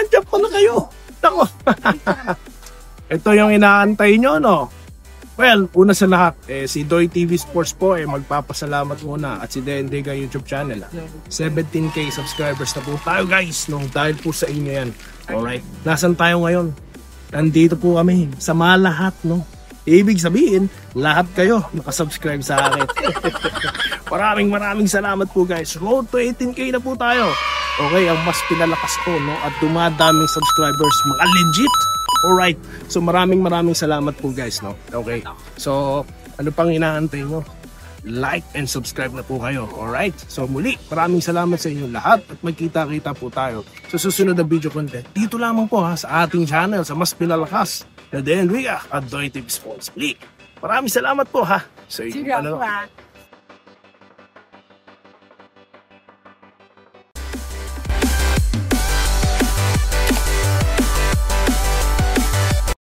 Nandiyan pala kayo. Nako. Ito yung inaantay nyo, no? Well, una sa lahat, si Doy TV Sports po magpapasalamat muna at si Dendega YouTube channel. 17K subscribers na po tayo guys, no? Dahil po sa inyo yan. Alright, nasan tayo ngayon? Nandito po kami sa mga lahat, no? Ibig sabihin, lahat kayo nakasubscribe sa akin. Maraming salamat po guys. Road to 18K na po tayo. Okay, ang mas pinalakas ko, no? At dumadaming subscribers, mga legit. Alright, so maraming salamat po guys, no? Okay, so ano pang inaantay nyo? Like and subscribe na po kayo. Alright, so muli, maraming salamat sa inyo lahat at magkita-kita po tayo sa susunod na video content. Dito lamang po ha, sa ating channel, sa mas pinalakas na Dendega at Doy TV Sports League. Maraming salamat po ha. So, ano,